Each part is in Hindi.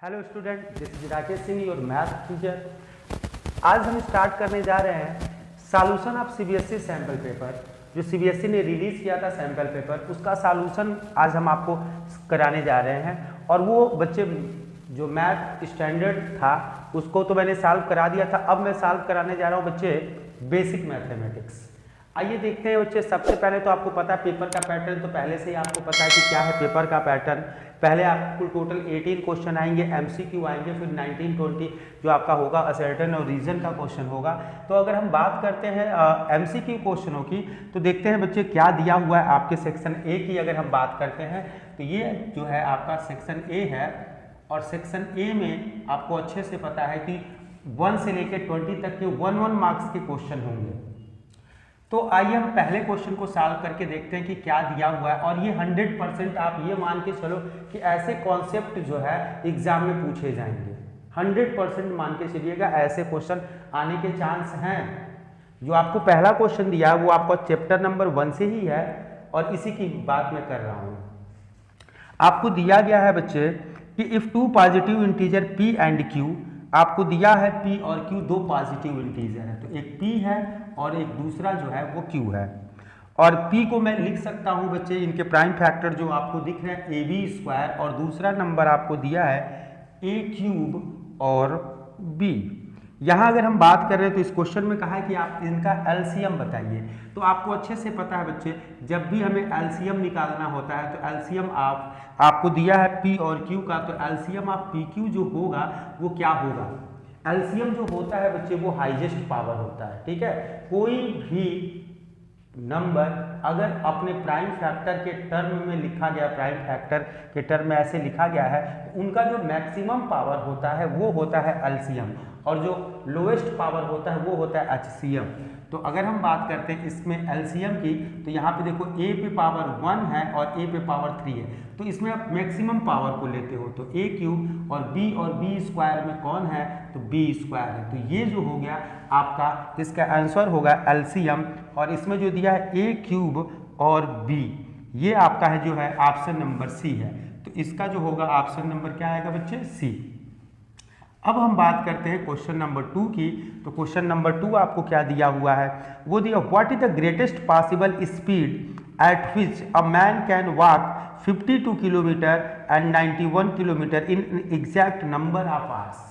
Hello student, this is Rakesh Singh, your math teacher. आज हम स्टार्ट करने जा रहे हैं solution of CBSE sample paper. जो सीबीएसई ने रिलीज़ किया था सैम्पल पेपर, उसका सॉल्यूशन आज हम आपको कराने जा रहे हैं। और वो बच्चे जो मैथ स्टैंडर्ड था उसको तो मैंने सॉल्व करा दिया था, अब मैं सॉल्व कराने जा रहा हूँ बच्चे बेसिक मैथमेटिक्स। आइए देखते हैं बच्चे। सबसे पहले तो आपको पता है पेपर का पैटर्न, तो पहले से ही आपको पता है कि क्या है पेपर का पैटर्न। पहले आपको टोटल 18 क्वेश्चन आएंगे, एमसीक्यू आएंगे, फिर 19-20 जो आपका होगा असर्टेन और रीजन का क्वेश्चन होगा। तो अगर हम बात करते हैं एमसीक्यू क्वेश्चनों की, तो देखते हैं बच्चे क्या दिया हुआ है आपके सेक्शन ए की। अगर हम बात करते हैं तो ये जो है आपका सेक्शन ए है, और सेक्शन ए में आपको अच्छे से पता है कि 1 से लेकर 20 तक के 1 मार्क्स के क्वेश्चन होंगे। तो आइए हम पहले क्वेश्चन को सॉल्व करके देखते हैं कि क्या दिया हुआ है। और ये 100% आप ये मान के चलो कि ऐसे कॉन्सेप्ट जो है एग्जाम में पूछे जाएंगे। 100% मान के चलिएगा, ऐसे क्वेश्चन आने के चांस हैं। जो आपको पहला क्वेश्चन दिया है वो आपका चैप्टर नंबर 1 से ही है, और इसी की बात मैं कर रहा हूँ। आपको दिया गया है बच्चे कि if two positive integer p and q, आपको दिया है p और q दो पॉजिटिव इंटीजर है, तो एक p है और एक दूसरा जो है वो q है। और p को मैं लिख सकता हूं बच्चे, इनके प्राइम फैक्टर जो आपको दिख रहे हैं ab², और दूसरा नंबर आपको दिया है a³ और b। यहाँ अगर हम बात कर रहे हैं तो इस क्वेश्चन में कहा है कि आप इनका एलसीएम बताइए। तो आपको अच्छे से पता है बच्चे, जब भी हमें एलसीएम निकालना होता है तो एलसीएम आपको दिया है p और q का, तो एलसीएम ऑफ pq जो होगा वो क्या होगा। एलसीएम जो होता है बच्चे वो हाईएस्ट पावर होता है, ठीक है। कोई भी नंबर अगर अपने प्राइम फैक्टर के टर्म में लिखा गया, प्राइम फैक्टर के टर्म में ऐसे लिखा गया है, तो उनका जो मैक्सिमम पावर होता है वो होता है एलसीएम, और जो लोएस्ट पावर होता है वो होता है एचसीएम। तो अगर हम बात करते हैं इसमें एलसीएम की, तो यहाँ पे देखो a पे पावर 1 है और a पे पावर 3 है, तो इसमें आप मैक्सिमम पावर को लेते हो, तो a³ और b में कौन है, तो b² है। तो ये जो हो गया आपका, इसका आंसर होगा एलसीएम। और इसमें जो दिया है a³ और b, ये आपका है जो है ऑप्शन नंबर सी है। तो इसका जो होगा ऑप्शन नंबर क्या आएगा बच्चे, सी। अब हम बात करते हैं क्वेश्चन नंबर 2 की। तो क्वेश्चन नंबर 2 आपको क्या दिया हुआ है, वो दिया what is the greatest possible speed at which a man can walk 52 kilometre and 91 kilometre in exact number of hours.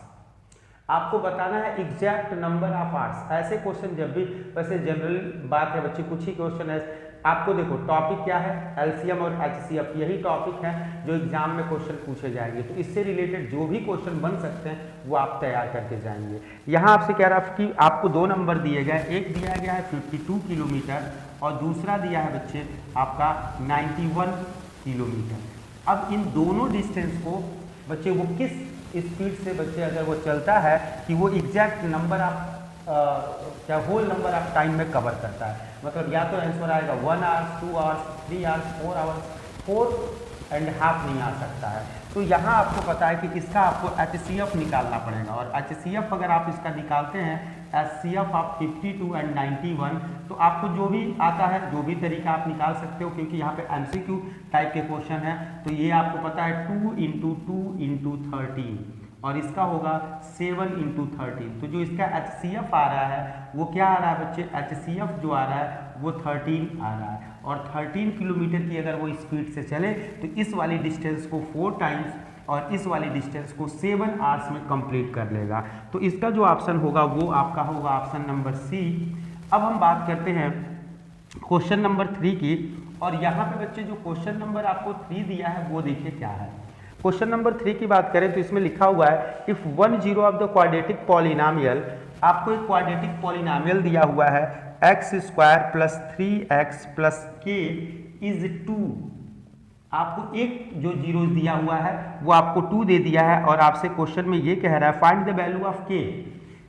आपको बताना है एग्जैक्ट नंबर ऑफ आवर्स। ऐसे क्वेश्चन जब भी, वैसे जनरल बात है बच्चे, कुछ ही क्वेश्चन है आपको। देखो टॉपिक क्या है, एलसीएम और एचसीएफ, यही टॉपिक है जो एग्जाम में क्वेश्चन पूछे जाएंगे। तो इससे रिलेटेड जो भी क्वेश्चन बन सकते हैं वो आप तैयार करके जाएंगे। यहाँ आपसे कह रहा है कि आपको दो नंबर दिए गए, एक दिया गया है 52 किलोमीटर और दूसरा दिया है बच्चे आपका 91 किलोमीटर। अब इन दोनों डिस्टेंस को बच्चे वो किस स्पीड से बच्चे अगर वो चलता है कि वो एग्जैक्ट नंबर ऑफ क्या होल नंबर ऑफ टाइम में कवर करता है। मतलब या तो आंसर आएगा 1 आवर्स, 2 आवर्स, 3 आवर्स, 4 आवर्स, 4.5 नहीं आ सकता है। तो यहाँ आपको पता है कि इसका आपको एचसीएफ निकालना पड़ेगा, और एचसीएफ अगर आप इसका निकालते हैं एचसीएफ ऑफ 52 एंड 91, तो आपको जो भी आता है, जो भी तरीका आप निकाल सकते हो, क्योंकि यहाँ पे एमसीक्यू टाइप के क्वेश्चन है। तो ये आपको पता है 2 × 2 × 13, और इसका होगा 7 × 13। तो जो इसका एचसीएफ आ रहा है वो क्या आ रहा है बच्चे, एचसीएफ जो आ रहा है वो 13 आ रहा है। और 13 किलोमीटर की अगर वो स्पीड से चले तो इस वाली डिस्टेंस को 4 टाइम्स और इस वाली डिस्टेंस को 7 आवर्स में कंप्लीट कर लेगा। तो इसका जो ऑप्शन होगा वो आपका होगा ऑप्शन नंबर सी। अब हम बात करते हैं क्वेश्चन नंबर 3 की। और यहाँ पे बच्चे जो क्वेश्चन नंबर आपको 3 दिया है वो देखिए क्या है। क्वेश्चन नंबर 3 की बात करें तो इसमें लिखा हुआ है if 1 0 of the quadratic polynomial, आपको एक क्वाड्रेटिक पॉलिनोमियल दिया हुआ है x² + 3x + k इज 2। आपको एक जो जीरोज दिया हुआ है वो आपको 2 दे दिया है, और आपसे क्वेश्चन में ये कह रहा है find the value of k।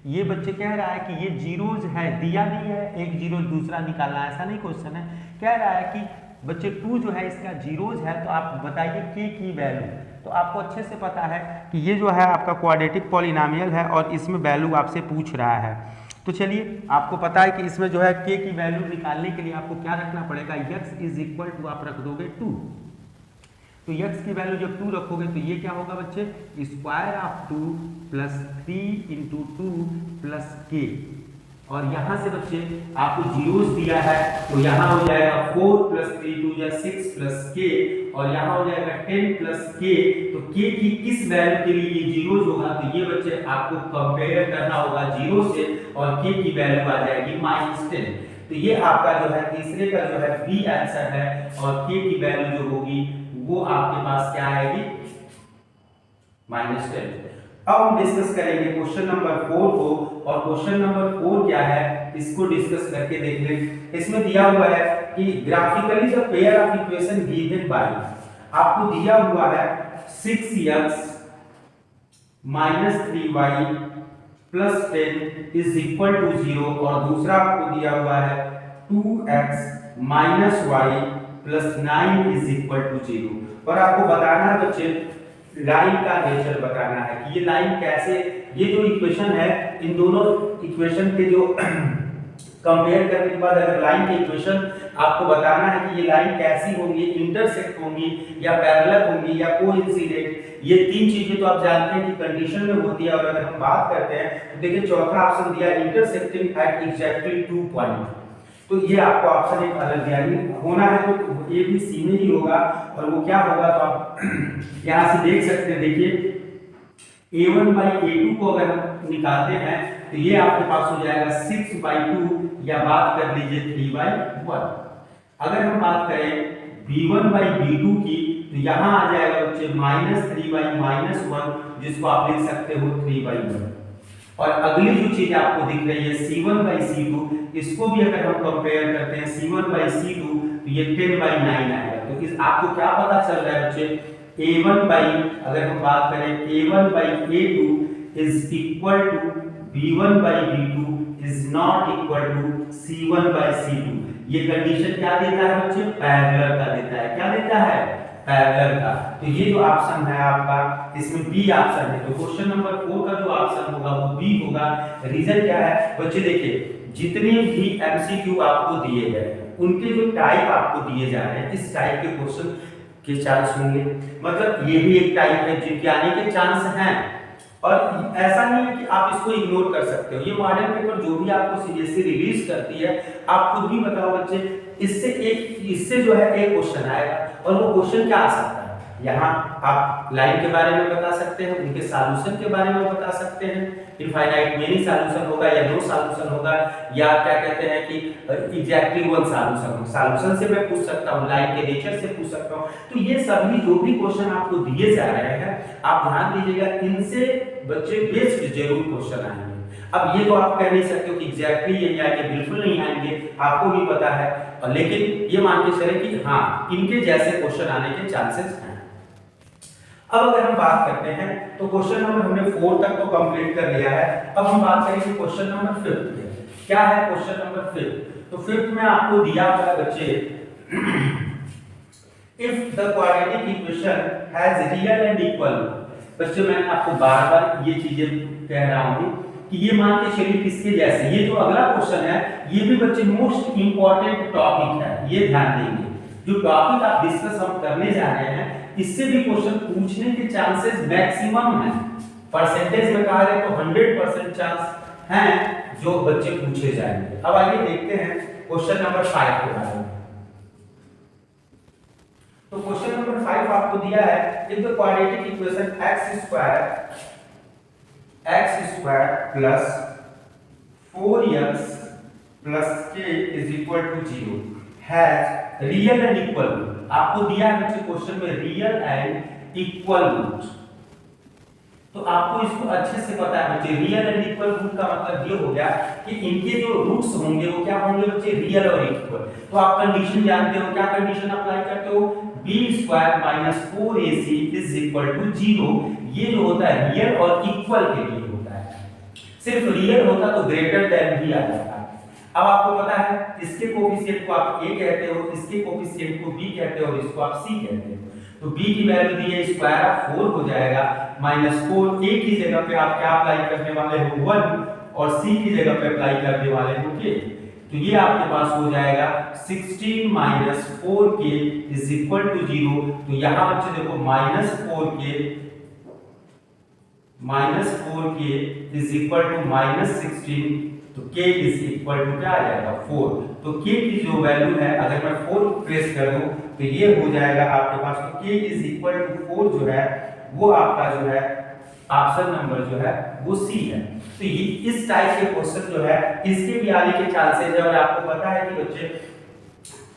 ये बच्चे कह रहा है कि ये जीरोज है, दिया नहीं है एक जीरो दूसरा निकालना, ऐसा नहीं क्वेश्चन है। कह रहा है कि बच्चे 2 जो है इसका जीरोज है, तो आप बताइए k की वैल्यू। तो आपको अच्छे से पता है कि ये जो है आपका क्वाड्रेटिक पॉलिनोमियल है और इसमें वैल्यू आपसे पूछ रहा है। तो चलिए आपको पता है कि इसमें जो है k की वैल्यू निकालने के लिए आपको क्या रखना पड़ेगा, x = आप रख दोगे 2। तो x की वैल्यू जब 2 रखोगे तो ये क्या होगा बच्चे, square of 2 plus 3 into 2 plus के। और यहाँ से बच्चे आपको जीरोस दिया है तो यहाँ हो जाएगा 4 प्लस 3 2 या 6 प्लस के, और यहाँ हो जाएगा 10 प्लस के। तो के की किस वैल्यू के लिए ये जीरोस होगा, तो ये बच्चे आपको कंपेयर करना होगा जीरो से, और के की वैल्यू आ जाएगी -10। तो ये आपका जो है तीसरे का जो है बी आंसर है, और के की वैल्यू जो होगी वो आपके पास क्या आएगी, -10। अब हम डिस्कस करेंगे क्वेश्चन नंबर 4 को, और क्वेश्चन नंबर 4 क्या है इसको डिस्कस करके देख लें। इसमें दिया हुआ है कि graphically the pair of equation given by, आपको दिया हुआ है 6x - 3y + 10 = 0, और दूसरा आपको दिया हुआ है 2x - y + 9 = 0। और आपको बताना है बच्चे लाइन का नेचर बताना है कि ये लाइन कैसे, ये जो इक्वेशन है इन दोनों इक्वेशन के जो कंपेयर करने के बाद अगर लाइन की इक्वेशन आपको बताना है कि ये लाइन कैसी होंगी, इंटरसेक्ट होंगी या पैरेलल होंगी या कोइंसिडेंट, ये तीन चीजें तो आप जानते हैं कि कंडीशन में होती है। और अगर हम बात करते हैं तो देखिए चौथा ऑप्शन दिया इंटरसेक्टिंग एट एग्जैक्टली 2 पॉइंट, तो ये आपको ऑप्शन एक अलग दिया होना है तो ए बी सी में ही होगा। और वो क्या होगा तो आप यहाँ से देख सकते हैं, देखिए a1/a2 को अगर हम निकालते हैं तो ये आपके पास हो जाएगा 6/2, या बात कर लीजिए 3/1। अगर हम बात करें b1/b2 की तो यहाँ आ जाएगा बच्चे -3/-1, जिसको आप लिख सकते हो 3/1। और अगली जो चीज आपको दिख रही है c1/c2, इसको भी अगर हम कंपेयर करते हैं c1/c2 तो ये 10/9 आएगा। तो इस आपको क्या पता चल रहा है बच्चे, अगर हम बात करें a1/a2 is equal to b1/b2 is not equal to c1/c2। ये कंडीशन क्या देता है बच्चे, पैरेलल का देता है। क्या देता है, पैरेलल का। तो ये जो ऑप्शन है आपका इसमें बी ऑप्शन है। तो क्वेश्चन नंबर 4 का जो ऑप्शन होगा वो बी होगा। रीजन क्या है बच्चे, देखिए जितने भी एमसीक्यू आपको दिए गए उनके जो टाइप आपको दिए जा रहे हैं, इस टाइप के क्वेश्चन के चांस होंगे। मतलब ये भी एक टाइप है जिनके आने के चांस हैं, और ऐसा नहीं है कि आप इसको इग्नोर कर सकते हो। ये मॉडल पेपर जो भी आपको सीबीएसई रिलीज करती है, आप खुद भी बताओ बच्चे, इससे जो है एक क्वेश्चन आएगा, और वो क्वेश्चन क्या आ सकता है, यहाँ आप लाइन के बारे में बता सकते हैं, उनके सॉल्यूशन के बारे में बता सकते हैं, इनफाइनाइट मेनी सॉल्यूशन होगा या नो सॉल्यूशन होगा, या क्या कहते हैं कि एग्जैक्टली वन सॉल्यूशन हो। सॉल्यूशन से मैं पूछ सकता हूँ, लाइन के नेचर से पूछ सकता हूँ। तो ये सभी जो भी क्वेश्चन आपको दिए जा रहे हैं, आप ध्यान दीजिएगा, इनसे बच्चे बेस्ड जरूर क्वेश्चन आएंगे। अब ये तो आप कह नहीं सकते हो कि एग्जैक्टली यही आएंगे, बिल्कुल नहीं आएंगे, आपको भी पता है, और लेकिन ये मान के चले कि हाँ इनके जैसे क्वेश्चन आने के चांसेस हैं। अब अगर हम बात करते हैं तो क्वेश्चन नंबर हमने 4 तक तो कंप्लीट कर लिया है। अब हम बात करेंगे क्वेश्चन नंबर 5। क्या है क्वेश्चन नंबर 5? तो 5 में आपको दिया हुआ है बच्चे, if the quadratic equation has real and equal. बच्चे मैंने आपको बार-बार ये चीजें कह रहा हूं कि ये मान के चलिए किसके जैसे, ये जो अगला क्वेश्चन है ये भी बच्चे मोस्ट इंपॉर्टेंट टॉपिक है, ये ध्यान देंगे। जो टॉपिक आप डिस्कस हम करने जा रहे हैं इससे भी क्वेश्चन पूछने के चांसेस मैक्सिमम हैं। परसेंटेज में कहा जाए तो 100% चांस हैं जो बच्चे पूछे जाएंगे। अब आइए देखते हैं क्वेश्चन नंबर 5 के बारे में। तो क्वेश्चन नंबर 5 आपको दिया है, if the quadratic equation x² plus 4x plus k is equal to 0 has real and equal root। आपको दिया है बच्चे क्वेश्चन में रियल एंड इक्वल रूट, तो आपको इसको अच्छे से पता है बच्चे। रियल एंड इक्वल रूट का मतलब ये हो गया कि इनके जो रूट्स होंगे वो क्या होंगे बच्चे, रियल और इक्वल। तो आप कंडीशन जानते हो, क्या कंडीशन अप्लाई करते हो, b² - 4ac is equal to 0। ये जो होता है रियल और इक्वल के लिए होता है। सिर्फ रियल होता तो ग्रेटर देन भी आ जाता। अब आपको पता है इसके कोफिशिएंट को आप a कहते हो, इसके कोफिशिएंट को b कहते हो और इसको आप c कहते हो। तो b की वैल्यू दी है स्क्वायर ऑफ 4 हो जाएगा -4। a की जगह पे आप क्या अप्लाई करने वाले हो 1, और c की जगह पे अप्लाई करने वाले हो k। तो ये आपके पास हो जाएगा 16 minus 4k is equal to 0। तो यहां बच्चे देखो -4k इज इक्वल टू -16, तो k इज इक्वल टू क्या आ जाएगा 4। तो k की जो वैल्यू है अगर मैं 4 प्रेस कर दूं तो ये हो जाएगा आपके पास, तो k इज इक्वल टू 4 जो है वो आपका जो है ऑप्शन नंबर जो है वो सी है। तो ये इस टाइप के क्वेश्चन जो है इसके भी आने के चांसेस है। और आपको पता है कि बच्चे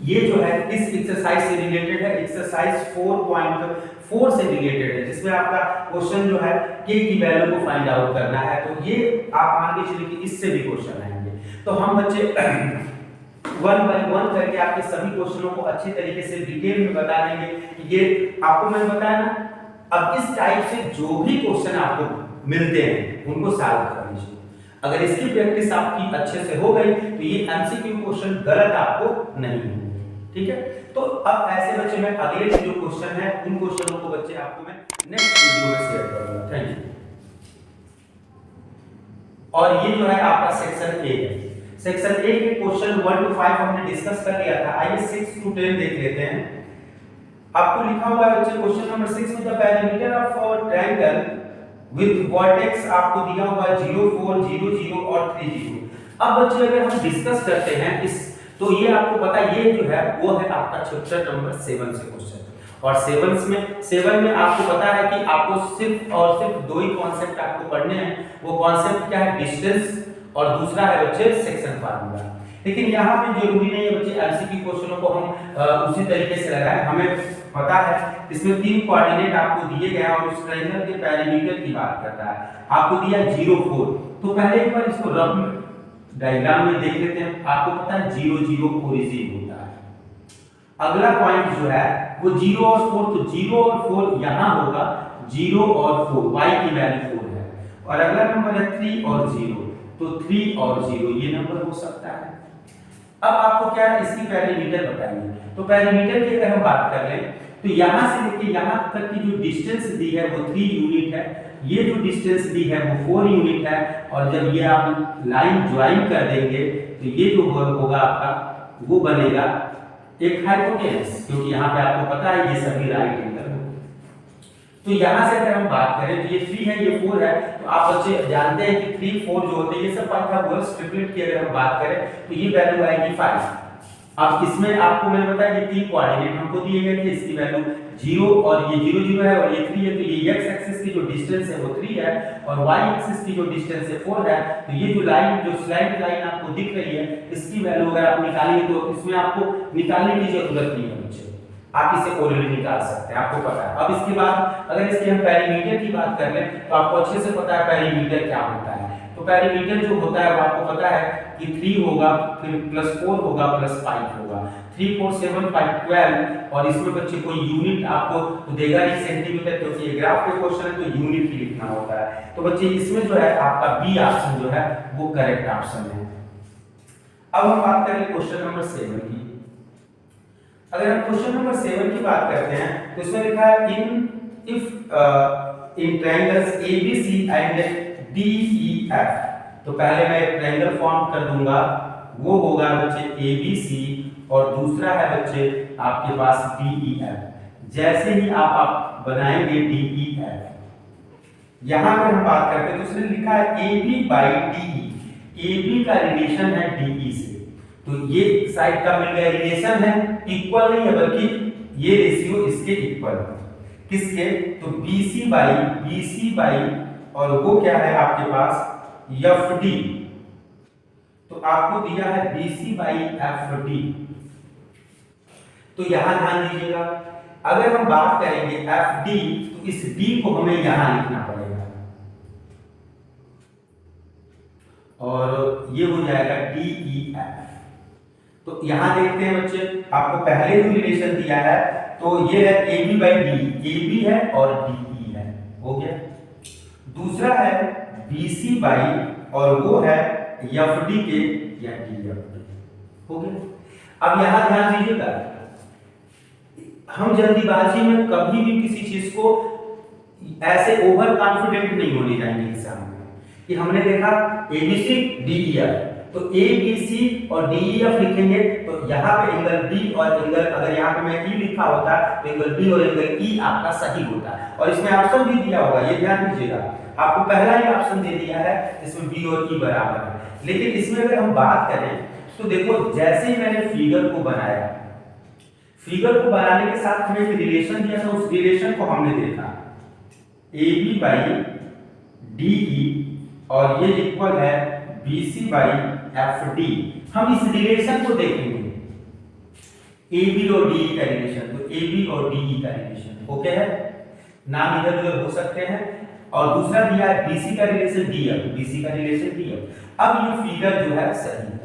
ये जो है इस एक्सरसाइज से रिलेटेड है, एक्सरसाइज 4.4 से रिलेटेड है, जिसमें आपका क्वेश्चन जो है के की वैल्यू को फाइंड आउट करना है। तो ये आप मान के चलिए कि इससे भी क्वेश्चन आएंगे। तो हम बच्चे 1 बाय 1 करके आपके सभी क्वेश्चनों को अच्छी तरीके से डिटेल में बता देंगे। ये आपको मैंने बताया ना, अब इस टाइप से जो भी क्वेश्चन आपको मिलते हैं उनको सॉल्व कर लीजिए। अगर इसकी प्रैक्टिस आपकी अच्छे से हो गई तो ये एमसीक्यू क्वेश्चन गलत आपको नहीं होंगे, ठीक है। तो अब ऐसे बच्चे मैं अगले जो क्वेश्चन है उन क्वेश्चनों को बच्चे आपको मैं नेक्स्ट वीडियो में शेयर करूंगा। Thank you. और ये जो है आपका सेक्शन ए है। सेक्शन ए के क्वेश्चन 1 to 5 हमने डिस्कस कर लिया था। आइए 6 to 10 देख लेते हैं। आपको लिखा हुआ है बच्चे क्वेश्चन नंबर 6 में the parameter of triangle with vertex आपको दिया हुआ है 0 4 0 0 और 3 0। अब बच्चे अगर हम डिस्कस करते हैं इस, तो ये आपको पता है ये जो है वो है आपका चैप्टर नंबर 7 से क्वेश्चन। और 7 में आपको पता है कि आपको सिर्फ और सिर्फ दो ही कॉन्सेप्ट आपको पढ़ने हैं। वो कॉन्सेप्ट क्या है, डिस्टेंस, और दूसरा है बच्चे सेक्शन फार्मूला। लेकिन यहाँ पे जरूरी नहीं है बच्चे एमसीक्यू क्वेश्चनों को हम उसी तरीके से लगाएं। हमें पता है इसमें 3 कोऑर्डिनेट आपको दिए गए हैं और उस ट्रायंगल के पैरामीटर की बात करता है। आपको दिया 0 4। तो पहले एक बार इसको रफ डायग्राम में देख लेते हैं। आपको पता है 0 0 ओरिजिन होता है। अगला पॉइंट जो है वो 0 और 4, तो 0 और 4 यहाँ होगा, 0 और 4 y की वैल्यू 4 है। और अगला नंबर है 3 और 0, तो 3 और 0 ये नंबर हो सकता है। अब आपको क्या है इसकी पैरामीटर बताइए। तो पैरामीटर की अगर हम बात कर लें तो यहां से लेके यहां तक की जो डिस्टेंस दी है वो 3 यूनिट है, ये जो डिस्टेंस दी है वो 4 यूनिट है। और जब ये आप लाइन ज्वाइन कर देंगे तो ये जो होगा आपका वो बनेगा एक हाइपोटेनस, क्योंकि यहाँ पे आपको पता है ये सभी राइट एंगल होंगे। तो यहाँ से अगर हम बात करें तो ये 3 है, ये 4 है। तो आप बच्चे जानते हैं कि 3 4 जो होते हैं ये सब पाइथागोरस ट्रिपलेट की अगर हम बात करें तो ये वैल्यू आएगी 5। अब इसमें आपको मैंने बताया ये 3 कोऑर्डिनेट हमको दिए गए थे, इसकी वैल्यू 0 और ये 0 0 है और ये 3 है। तो ये x एक्सिस की जो डिस्टेंस है वो 3 है और y एक्सिस की जो डिस्टेंस है 4 है। तो ये जो लाइन जो स्लाइड लाइन आपको दिख रही है इसकी वैल्यू अगर आप निकालेंगे तो इसमें आपको निकालने की जरूरत नहीं है बच्चे, आप इसे ओरली निकाल सकते हैं, आपको पता है। अब इसके बाद अगर इसके हम पैरामीटर की बात कर लें तो आपको अच्छे से पता है पैरामीटर क्या होता है। तो पैरामीटर जो होता है वो आपको पता है कि 3 होगा, फिर +4 होगा, +5 होगा। 3 4 7 5 12 और इसमें बच्चे कोई यूनिट आपको तो देगा नहीं सेंटीमीटर, क्योंकि ये ग्राफ के क्वेश्चन है तो यूनिट ही लिखना होता है। तो बच्चे इसमें जो है आपका बी ऑप्शन जो है वो करेक्ट ऑप्शन है। अब हम बात करें क्वेश्चन नंबर 7 की। अगर हम क्वेश्चन नंबर 7 की बात करते हैं तो इसमें लिखा है इन ट्रायंगल्स ABC एंड DEF। तो पहले मैं एक ट्रायंगल फॉर्म कर दूंगा, वो होगा बच्चे ABC और दूसरा है बच्चे आपके पास DEF। जैसे ही आप बनाएंगे DEF, यहां पर हम बात करते हैं तो उसने लिखा है AB by DE। AB का रिलेशन है DE से, तो ये साइड का मिल गया रिलेशन है, इक्वल नहीं है बल्कि ये रेशियो इसके इक्वल है। किसके, तो BC बाई और वो क्या है आपके पास FD। तो आपको दिया है BC बाई FD। तो यहां ध्यान दीजिएगा, अगर हम बात करेंगे FD तो इस D को हमें यहां लिखना पड़ेगा और ये हो जाएगा DEF। तो यहां देखते हैं बच्चे, आपको पहले जो रिलेशन दिया है तो ये है AB बाई D, AB है और DE है, हो गया। दूसरा है BC बाई और वो है FD के या DFD, हो गया। अब यहां ध्यान दीजिएगा, हम जल्दीबाजी में कभी भी किसी चीज को ऐसे ओवर कॉन्फिडेंट नहीं होने जाएंगे एग्जाम में कि हमने देखा ABC DEF तो ए बी सी और डी ई एफ लिखेंगे तो यहाँ पे एंगल बी और एंगल, अगर यहाँ पे मैं ई लिखा होता तो एंगल बी और एंगल ई आपका सही होता। और इसमें ऑप्शन भी दिया होगा, ये ध्यान दीजिएगा, आपको पहला ही ऑप्शन दे दिया है, इसमें बी और ई बराबर है। लेकिन इसमें अगर हम बात करें तो देखो, जैसे ही मैंने फिगर को बनाया, फिगर को बनाने के साथ हमें एक रिलेशन दिया था, उस रिलेशन को हमने देखा A B by D E और ये इक्वल है B C by F D. हम इस रिलेशन को देखेंगे, ए बी और डी ई का रिलेशन, तो ए बी और डी ई का रिलेशन ओके है, नाम इधर उधर हो सकते हैं। और दूसरा दिया है बीसी का रिलेशन डी एफ, बीसी का रिलेशन डी एफ। अब ये फिगर जो है सही है।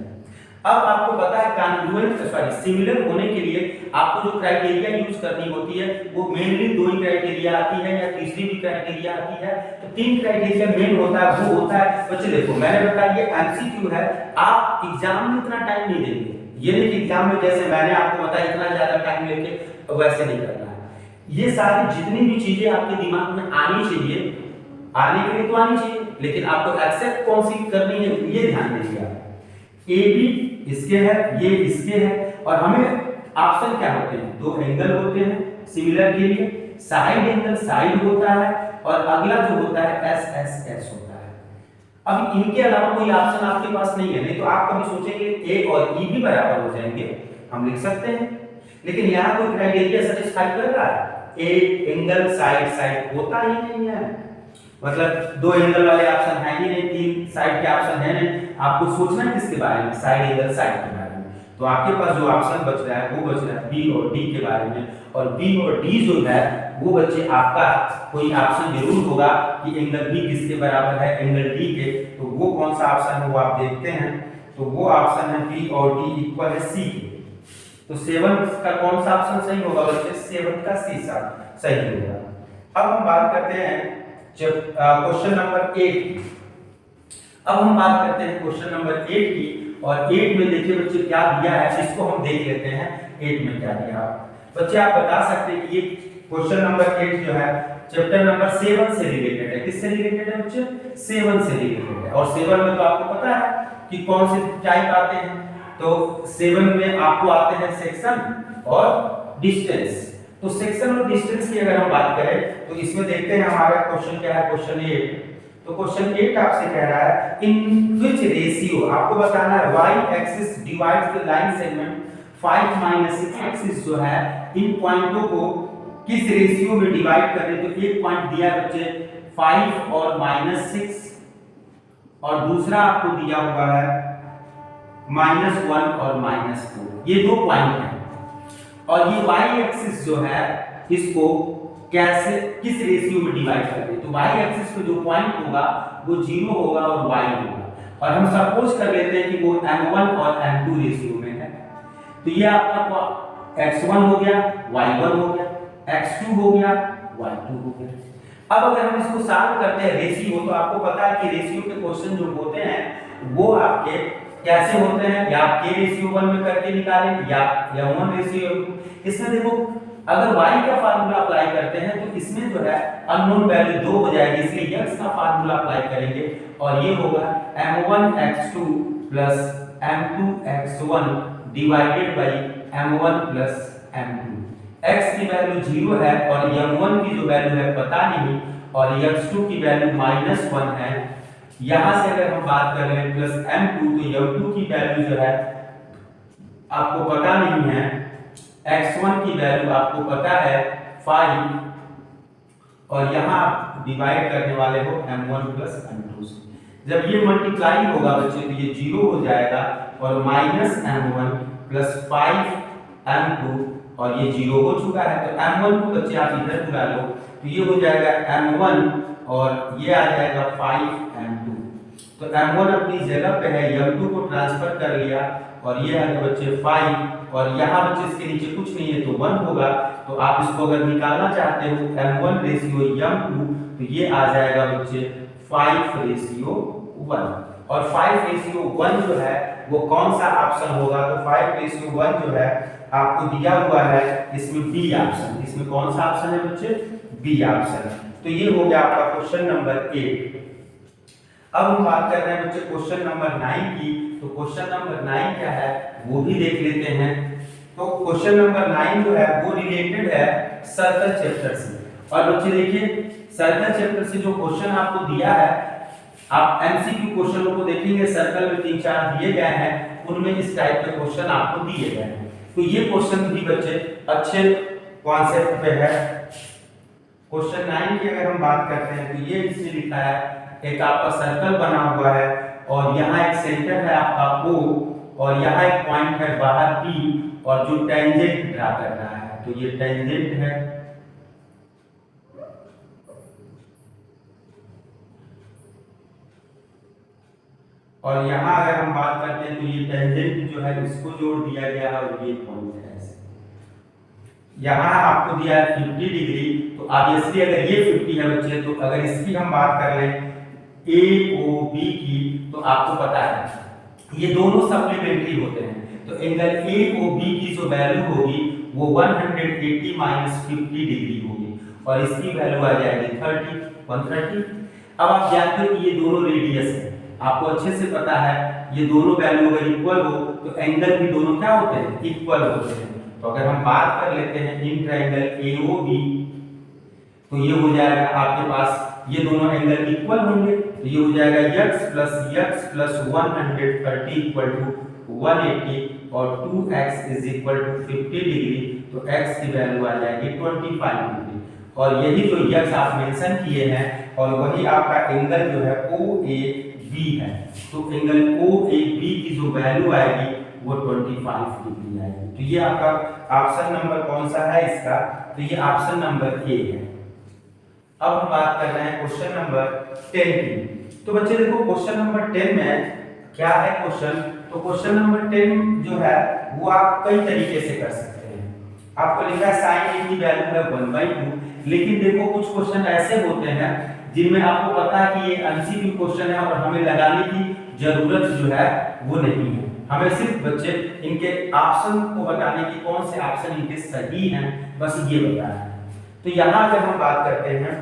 अब आपको पता है कॉन्ग्रुएंट, सॉरी सिमिलर होने के लिए आपको जो क्राइटेरिया यूज करनी होती है वो मेनली दो ही क्राइटेरिया आती है या तीसरी भी क्राइटेरिया आती है। तो तीन क्राइटेरिया मेन होता है, वो होता है बच्चे देखो मैंने बताया ये एमसीक्यू है, आप एग्जाम में इतना टाइम नहीं देंगे, ये नहीं कि एग्जाम में जैसे मैंने आपको बताया इतना ज्यादा टाइम लेके वैसे नहीं करना है। ये सारी जितनी भी चीजें आपके दिमाग में आनी चाहिए, आने के लिए तो आनी चाहिए, लेकिन आपको एक्सेप्ट कौन सी करनी है ये ध्यान दीजिए। ए बी इसके है, ये इसके है, और हमें ऑप्शन क्या होते हैं, दो एंगल होते हैं सिमिलर के लिए, साइड एंगल साइड होता है और अगला जो होता है एस एस एस होता है। अब इनके अलावा कोई ऑप्शन आपके पास नहीं है, नहीं तो आप कभी सोचेंगे ए और ई भी बराबर हो जाएंगे, हम लिख सकते हैं, लेकिन यहाँ कोई क्राइटेरिया सेटिस्फाई कर रहा है, ए एंगल साइड साइड होता ही नहीं है, मतलब दो एंगल वाले ऑप्शन है ही नहीं, तीन साइड के ऑप्शन है नहीं। आपको सोचना है किसके बारे में, साइड एंगल साइड के बारे में। तो आपके पास जो ऑप्शन बच रहा है वो बच रहा है बी और डी के बारे में, और बी और डी जो है वो बच्चे आपका कोई ऑप्शन जरूर होगा कि एंगल बी किसके बराबर है, एंगल डी के, तो वो कौन सा ऑप्शन है वो आप देखते हैं। तो वो ऑप्शन है बी और डी इक्वल है सी के। तो 7 का कौन सा ऑप्शन सही होगा बच्चे, 7 का सी सही होगा। अब हम बात करते हैं क्वेश्चन नंबर 8। अब हम बात करते हैं क्वेश्चन नंबर 8 की, और 8 में देखिए बच्चे क्या दिया है, इसको हम देख लेते हैं 8 में क्या दिया। बच्चे आप बता सकते हैं कि ये क्वेश्चन नंबर 8 जो है चैप्टर नंबर 7 से रिलेटेड है। किससे रिलेटेड है बच्चे, 7 से रिलेटेड है। और 7 में तो आपको पता है कि कौन से टाइप आते हैं, तो 7 में आपको आते हैं सेक्शन और डिस्टेंस। तो सेक्शन और डिस्टेंस की अगर हम बात करें तो इसमें देखते हैं हमारा क्वेश्चन क्या है, क्वेश्चन 8। तो क्वेश्चन 8 आपसे कह रहा है इन व्हिच रेशियो, आपको बताना है y axis divides the line segment 5 6 axis जो है इन पॉइंटों को किस रेशियो में डिवाइड कर रहे हैं। तो एक पॉइंट दिया है बच्चे 5 और -6, और दूसरा आपको दिया हुआ है -1 और -4, ये दो पॉइंट हैं। और ये y एक्सिस जो है इसको कैसे किस रेशियो में डिवाइड करते हैं, तो y एक्सिस पे जो पॉइंट होगा वो 0 होगा और y होगा, और हम सपोज कर लेते हैं कि वो m1 और m2 रेशियो में है। तो ये आपका x1 हो गया, y1 हो गया, x2 हो गया, y2 हो गया। अब अगर हम इसको सॉल्व करते हैं रेशियो, तो आपको पता है कि रेशियो के क्वेश्चन जो होते हैं वो आपके कैसे होते हैं, या आप k रेशियो 1 में करके निकालें या 1 रेशियो। इसमें देखो अगर y का फार्मूला अप्लाई करते हैं तो इसमें जो है अननोन वैल्यू 2 हो जाएगी, इसलिए x का फार्मूला अप्लाई करेंगे और ये होगा m1x2 plus m2x1 divided by m1 plus m2। x की वैल्यू 0 है और m1 की जो वैल्यू है पता नहीं, और x2 की वैल्यू -1 है। यहां से अगर हम बात कर रहे हैं प्लस m2, तो m2 की वैल्यू जो है आपको पता नहीं है, x1 की वैल्यू आपको पता है 5, और यहां आप डिवाइड करने वाले हो m1 प्लस m2 से। जब ये मल्टीप्लाई होगा बच्चे तो ये 0 हो जाएगा और -m1 प्लस 5m2, और ये 0 हो चुका है। तो m1 को बच्चे आप इधर बुला लो, तो ये हो जाएगा m1 और ये आ जाएगा 5m2। तो m1 अपनी जगह पे है, m2 को ट्रांसफर कर लिया और ये है बच्चे 5, और यहाँ बच्चे इसके नीचे कुछ नहीं है तो 1 होगा। तो आप इसको अगर निकालना चाहते हो m1 रेशियो m2, तो ये आ जाएगा बच्चे 5 रेशियो 1, और 5 रेशियो 1 जो है वो कौन सा ऑप्शन होगा, तो 5 रेशियो 1 जो है आपको दिया हुआ है इसमें बी ऑप्शन। इसमें कौन सा ऑप्शन है बच्चे, बी ऑप्शन। तो ये हो गया आपका क्वेश्चन नंबर 8। अब हम बात कर रहे हैं बच्चे क्वेश्चन नंबर 9 की। तो क्वेश्चन नंबर 9 क्या है वो भी देख लेते हैं। तो क्वेश्चन नंबर 9 जो है वो रिलेटेड है सर्कल चैप्टर से। और बच्चे देखिए सर्कल चैप्टर से जो क्वेश्चन आपको दिया है, आप एमसीक्यू क्वेश्चनों को देखेंगे, सर्कल में 3-4 दिए गए हैं, उनमें इस टाइप के क्वेश्चन आपको दिए गए हैं। तो ये क्वेश्चन भी बच्चे अच्छे कॉन्सेप्ट पे है। क्वेश्चन 9 की अगर हम बात करते हैं तो ये इसमें लिखा है, एक आपका सर्कल बना हुआ है और यहाँ एक सेंटर है आपका O और यहाँ एक पॉइंट है बाहर P और जो टेंजेंट ड्रा कर रहा है, तो ये टेंजेंट है। और यहाँ अगर हम बात करते हैं तो ये टेंजेंट जो है इसको जोड़ दिया गया है और ये पॉइंट है। यहाँ आपको दिया है 50 डिग्री, तो ऑब्वियसली अगर ये 50 है बच्चे, तो अगर इसकी हम बात कर लें AOB की, तो आपको पता है ये दोनों सप्लीमेंट्री होते हैं। तो एंगल AOB की जो वैल्यू होगी वो 180 माइनस 50 डिग्री होगी और इसकी वैल्यू आ जाएगी 130। अब आप जानते हो कि ये दोनों रेडियस है, आपको अच्छे से पता है ये दोनों वैल्यू अगर इक्वल हो तो एंगल भी दोनों क्या होते हैं, इक्वल होते हैं। तो अगर हम बात कर लेते हैं इन ट्रायंगल AOB, तो ये हो जाएगा आपके पास, ये दोनों एंगल इक्वल होंगे, तो ये हो जाएगा x प्लस 130 इक्वल टू 180 और 2x is equal to 50 degree, तो x की वैल्यू आ जाएगी 25 डिग्री। और यही जो x आप मेंशन किए हैं और वही आपका एंगल जो है OAB है, तो एंगल OAB की जो वैल्यू आएगी वो 25 डिग्री आएगी। तो ये आपका ऑप्शन नंबर कौन सा है इसका, तो ये ऑप्शन नंबर ए है। अब हम बात कर रहे हैं क्वेश्चन नंबर 10 की। तो बच्चे देखो क्वेश्चन नंबर 10 में क्या है क्वेश्चन, तो क्वेश्चन नंबर 10 जो है वो आप कई तरीके से कर सकते हैं। आपको लिखा है sin a की वैल्यू है 1/2, लेकिन देखो कुछ क्वेश्चन ऐसे होते हैं जिनमें आपको पता है कि ये एमसीक्यू क्वेश्चन है और हमें लगाने की जरूरत जो है वो नहीं है, हमें सिर्फ बच्चे इनके ऑप्शन को बताने की कौन से ऑप्शन इनके सही हैं बस ये बताना है। तो यहाँ अगर हम बात करते हैं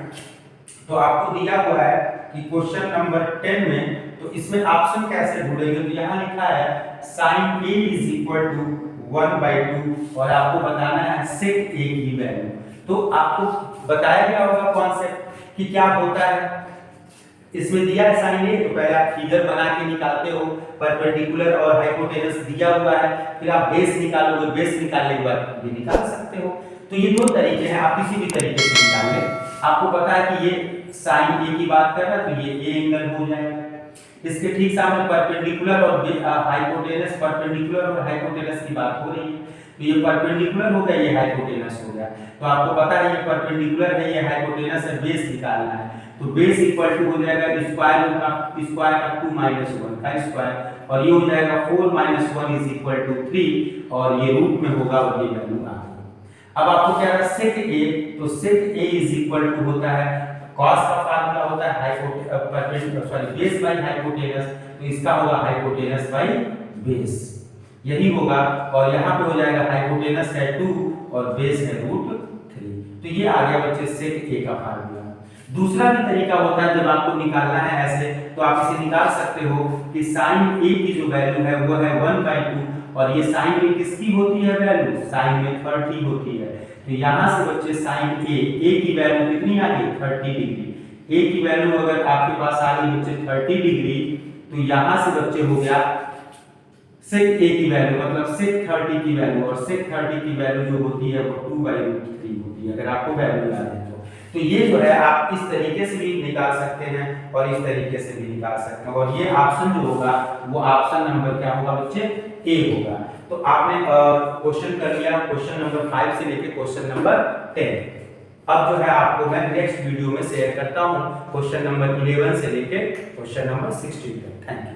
तो आपको दिया हुआ है कि क्वेश्चन नंबर 10 में, तो इसमें ऑप्शन कैसे ढूंढेंगे, तो यहाँ लिखा है sin a is equal to 1/2 और आपको बताना है sec a की वैल्यू। तो आपको बताया गया होगा कॉन्सेप्ट कि क्या होता है, इसमें दिया है sin a, तो पहले आप फिगर बना के निकालते हो, परपेंडिकुलर और हाइपोटेनस दिया हुआ है, फिर आप बेस निकालोगे, बेस निकालने के बाद ये निकाल सकते हो। तो ये दो तरीके हैं, आप किसी भी तरीके से निकाल लें। आपको पता है कि ये sin a की बात कर रहा है तो ये a एंगल हो जाएगा, इसके ठीक सामने परपेंडिकुलर और हाइपोटेनस, परपेंडिकुलर और हाइपोटेनस की बात हो रही है, तो ये परपेंडिकुलर हो गया, ये हाइपोटेनस हो गया। तो आपको पता है ये परपेंडिकुलर है, ये हाइपोटेनस है, बेस निकालना है, तो बेस इक्वल टू हो जाएगा स्क्वायर ऑफ 2 - 1 का स्क्वायर और ये हो जाएगा 4 - 1 इज इक्वल टू 3 और ये रूट में होगा और ये वैल्यू आ गई। अब आपको क्या है sec a, तो sec a is equal to होता है cos का फार्मूला होता है बेस बाय हाइपोटेनस, तो इसका होगा हाइपोटेनस बाय बेस, यही होगा। और यहाँ पे हो जाएगा हाइपोटेनस है 2 और बेस है √3, तो ये आ गया बच्चे sec a का फार्मूला। दूसरा भी तरीका होता है जब आपको निकालना है ऐसे, तो आप इसे निकाल सकते हो कि sin a की जो वैल्यू है वो है 1/2 और ये sin में किसकी होती है वैल्यू, sin में 30 होती है। तो यहाँ से बच्चे sin a की वैल्यू कितनी आ गई 30 डिग्री, a की वैल्यू अगर आपके पास आ गई बच्चे 30 डिग्री, तो यहाँ से बच्चे हो गया sec a की वैल्यू मतलब sec 30 की वैल्यू, और sec 30 की वैल्यू जो होती है वो 2/√3 होती है अगर आपको वैल्यू याद है तो ये जो है आप इस तरीके से भी निकाल सकते हैं और इस तरीके से भी निकाल सकते हैं। और ये ऑप्शन जो होगा वो ऑप्शन नंबर क्या होगा बच्चे, ए होगा। तो आपने क्वेश्चन कर लिया क्वेश्चन नंबर 5 से लेके क्वेश्चन नंबर 10। अब जो है आपको मैं नेक्स्ट वीडियो में शेयर करता हूँ क्वेश्चन नंबर 11 से लेके क्वेश्चन नंबर 16 तक। Thank you.